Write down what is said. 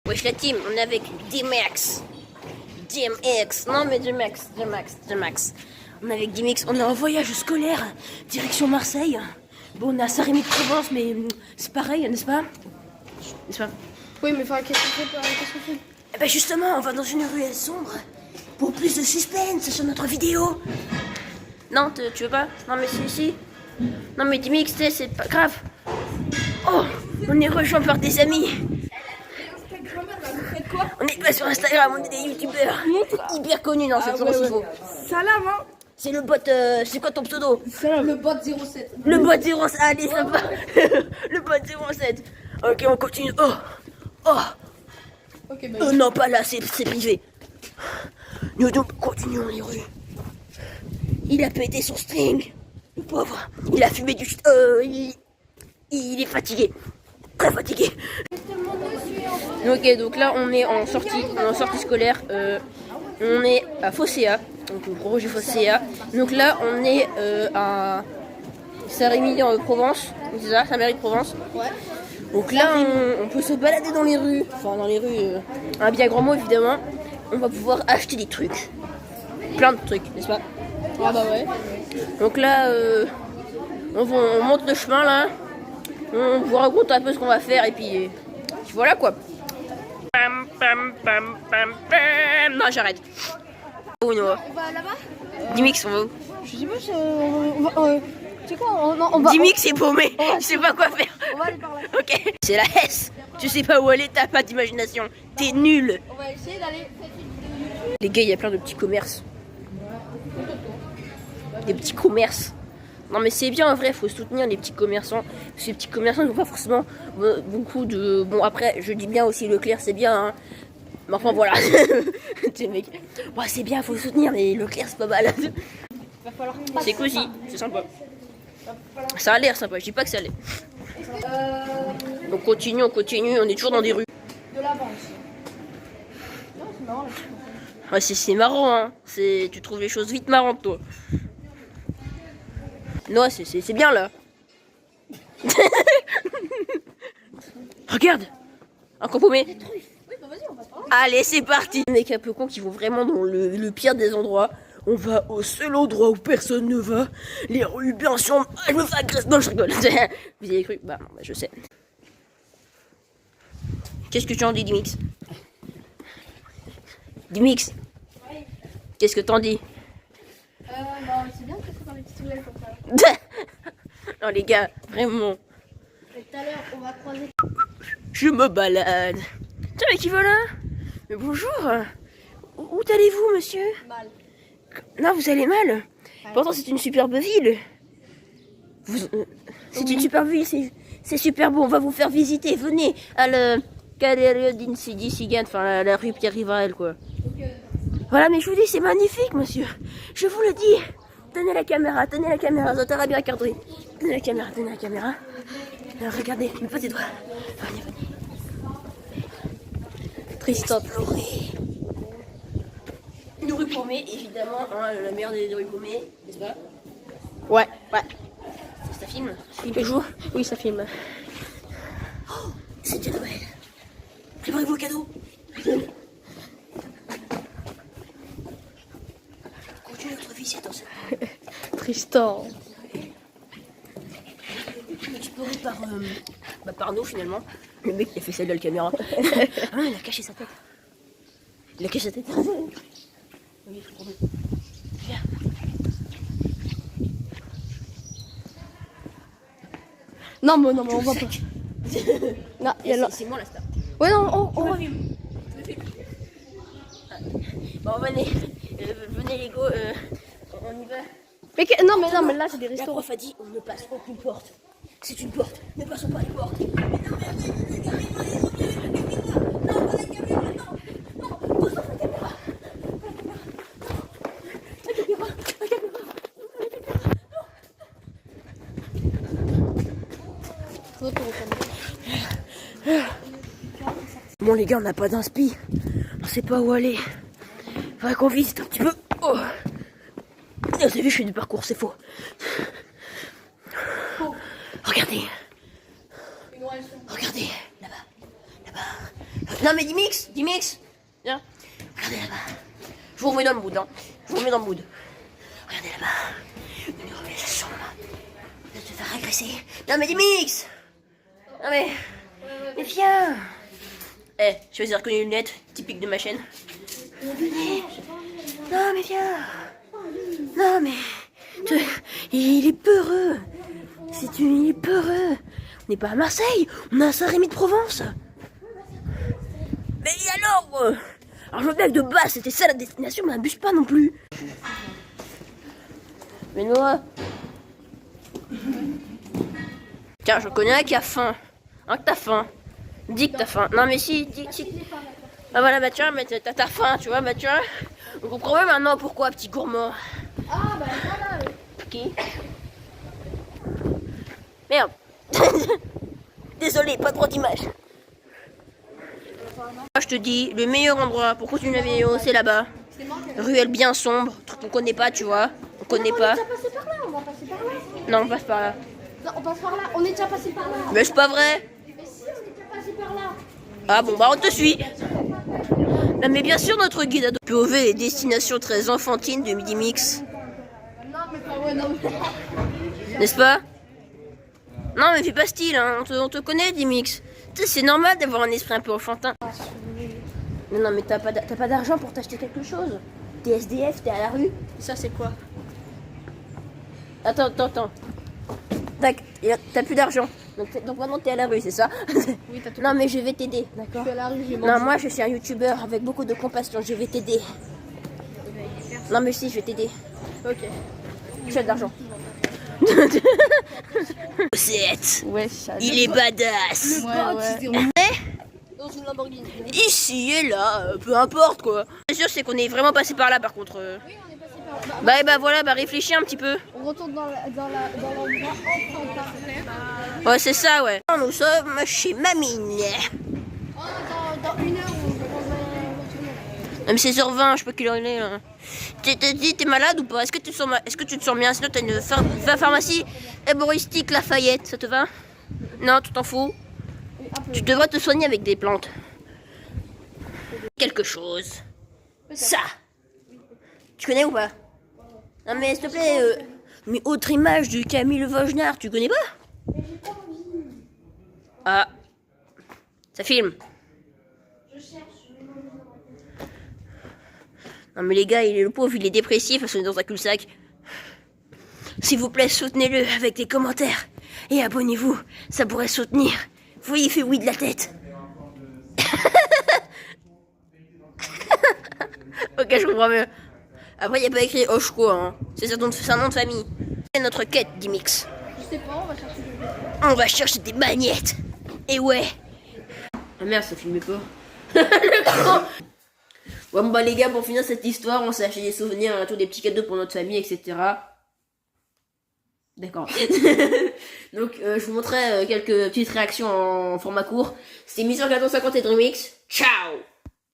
Wesh la team, on est avec D-Max. DMX, non mais D-Max. On est avec D-Max, on est en voyage scolaire, direction Marseille. Bon, on est à Saint-Rémy-de-Provence, mais c'est pareil, n'est-ce pas? N'est-ce pas? Oui, mais enfin, qu'est-ce qu'on fait? Eh ben justement, on va dans une ruelle sombre pour plus de suspense sur notre vidéo. Non, tu veux pas? Non mais si. Non mais D-Max, c'est pas grave. Oh, on est rejoint par des amis. On est pas sur Instagram, on est des youtubeurs hyper connus dans cette journée. Salam, hein. C'est le bot, c'est quoi ton pseudo? Le bot 07. Le bot 07, allez sympa. Le bot 07. Ok, on continue. Ok, bah, Oh non, pas là, c'est privé. Nous donc continuons les rues. Il a pété son string. Le pauvre. Il a fumé du... il est fatigué. Très fatigué. Ok, donc là on est en sortie scolaire. On est à Phocéa, donc au projet Phocéa. Donc là on est à Saint-Rémy-en-Provence, c'est ça, Saint-Méry-de-Provence. ouais. Donc là on peut se balader dans les rues, enfin dans les rues, un bien grand mot évidemment. On va pouvoir acheter des trucs, plein de trucs, n'est-ce pas? Ah bah ouais. Donc là on monte le chemin là. On vous raconte un peu ce qu'on va faire et puis voilà quoi. Pam, pam, pam, pam, pam. Non, j'arrête. Où on va? On va là-bas? D-Max, on va où? Je sais pas, on va... tu sais quoi, on va... D-Max est paumé, je sais pas quoi faire. On va aller par là. Ok, c'est la S. Tu sais pas où aller, t'as pas d'imagination. T'es nul. On va essayer d'aller... Les gars, il y a plein de petits commerces. Des petits commerces. Non mais c'est bien en vrai, faut soutenir les petits commerçants. Ces petits commerçants n'ont pas forcément beaucoup de... Bon après, je dis bien aussi Leclerc, c'est bien. Hein. Mais enfin voilà. Mec. Bon, c'est bien, faut soutenir, mais Leclerc c'est pas mal. C'est cosy, c'est sympa. Ça a l'air sympa, je dis pas que ça l'est. Donc on continue, on est toujours dans des rues. De l'avant aussi. Non, c'est marrant là. Ouais, c'est marrant, hein. Tu trouves les choses vite marrantes, toi. Non, c'est bien là. Regarde, un camp paumé. Oui, bah vas-y, on va par là. Allez, c'est parti. Les mecs un peu cons qui vont vraiment dans le pire des endroits. On va au seul endroit où personne ne va. Les rues bien sombres. Ah, je me fais agresser. Non, je rigole. Vous avez cru? Bah non, bah, je sais. Qu'est-ce que tu en dis, D-Max? D-Max, Ouais. qu'est-ce que t'en dis? Bah c'est bien que tu dans les petites ruelles comme ça. Non les gars, vraiment. Et tout à l'heure, on va croiser... Je me balade. Tiens, mais qui va là? Mais bonjour. Où allez-vous, monsieur? Mal. Non, vous allez mal. Pourtant, c'est une superbe ville. C'est une superbe ville, c'est super beau. On va vous faire visiter. Venez à le Galeria d'Insigan, enfin la rue Pierre Rivarel, quoi. Voilà, mais je vous dis, c'est magnifique, monsieur. Je vous le dis. Tenez la caméra, Zotara bien cadré. Tenez la caméra. Alors, regardez, mais pas tes doigts. Venez. Tristan pleuré. Une rue paumée, évidemment, hein, la meilleure des rues paumées, n'est-ce pas? Ouais. Ça filme? Ça filme toujours? Oui, ça filme. Oh, c'est déjà Noël. Préparez vos cadeaux. Continue notre visite dans cette... Tristan. Exploré par nous finalement. Le mec qui a fait celle de la caméra. Ah, il a caché sa tête. Oui, je promets. Viens. Non, mais on va pas. Non, il y a là. C'est moi la star. Ouais, non, on va. Bon, venez les go, on y va. Non, mais là, c'est des La restaurants. prof a dit, on ne passe aucune porte. C'est une porte, ne passons pas les portes. Bon les gars, on n'a pas d'inspi. On sait pas où aller. Faudrait qu'on visite un petit peu. Oh. Vous avez vu, je fais du parcours, c'est faux. Regardez. Regardez, là-bas. Non mais Dimix, viens. Regardez là-bas. Je vous remets dans le mood, hein. Je vous remets dans le mood. Regardez là-bas. Une révélation. Je vais te faire agresser. Non mais Dimix. Non mais viens. Eh, je vais reconnu les lunettes, typique de ma chaîne. Non mais viens. Non mais... Il est peureux. Il est peureux. On n'est pas à Marseille, on est à Saint-Rémy de Provence. Mais alors alors je veux bien que de base c'était ça la destination, mais abuse pas non plus. Mais Noah. Tiens, je connais un qui a faim. Hein, que t'as faim. Dis que t'as faim. Non mais si, dis. Ah voilà, bah tiens, mais t'as faim, tu vois, bah tiens. On comprend même maintenant pourquoi, petit gourmand. Ah bah voilà. Qui? Merde. Désolé, pas trop d'image. Moi je te dis, le meilleur endroit pour continuer la vidéo, c'est là-bas. Ruelle bien sombre, truc qu'on connaît pas, tu vois. On connaît pas. On est déjà passé par là, on va passer par là. Non, on passe par là. Non, on passe par là, on est déjà passé par là. Mais c'est pas vrai. Mais si, on est déjà passé par là. Ah bon, bah on te suit. Non, mais bien sûr, notre guide a POV les destinations très enfantines de Midi Mix. Non, mais pas ouais, non. N'est-ce pas? Non, mais fais pas style, hein. On te connaît, Dimix. Tu sais, c'est normal d'avoir un esprit un peu enfantin. Non, mais t'as pas d'argent pour t'acheter quelque chose. T'es SDF, t'es à la rue. Ça, c'est quoi? Attends. Tac, t'as plus d'argent. Donc maintenant t'es à la rue, c'est ça? Oui, t'as tout. Non, mais je vais t'aider, d'accord? Je suis à la rue, j'ai Non, moi je suis un youtubeur avec beaucoup de compassion, je vais t'aider. Non, mais si, je vais t'aider. Ok. J'ai de l'argent. C'est Ouais, ça. il est badass. Dans une Lamborghini. Ici et là, peu importe quoi. C'est sûr, c'est qu'on est vraiment passé par là par contre. Oui, on est passé par là. Bah voilà, réfléchis un petit peu. On retourne dans l'endroit enfantin. Ouais, c'est ça, ouais. Nous sommes chez Mamine. Oh, dans 1 heure, on retourne. Non, mais c'est sur 20, je sais pas quelle heure il est là. T'es malade ou pas? Est-ce que tu te sens bien? Sinon t'as une pharmacie héboristique Lafayette, ça te va? Non, tu t'en fous? Tu devrais te soigner avec des plantes. Quelque chose. Ça. Tu connais ou pas? Non mais s'il te plaît, mais autre image du Camille Vaugenard, tu connais pas? Ah. Ça filme. Non mais les gars, le pauvre, il est dépressif parce qu'on est dans un cul-de-sac. S'il vous plaît, soutenez-le avec des commentaires. Et abonnez-vous, ça pourrait soutenir. Vous voyez, il fait oui de la tête. Ok, je comprends mieux. Après, il n'y a pas écrit Oshko, hein. C'est un nom de famille. C'est notre quête, Dimix. Je sais pas, on va chercher des magnettes. On va chercher des magnettes. Et ouais. Ah merde, ça filmait pas. Le con. Bon bah les gars, pour finir cette histoire, on s'est acheté des souvenirs, on a tous des petits cadeaux pour notre famille, etc. D'accord. Donc je vous montrerai quelques petites réactions en format court. C'était Mission 450 et Dreamix. Ciao.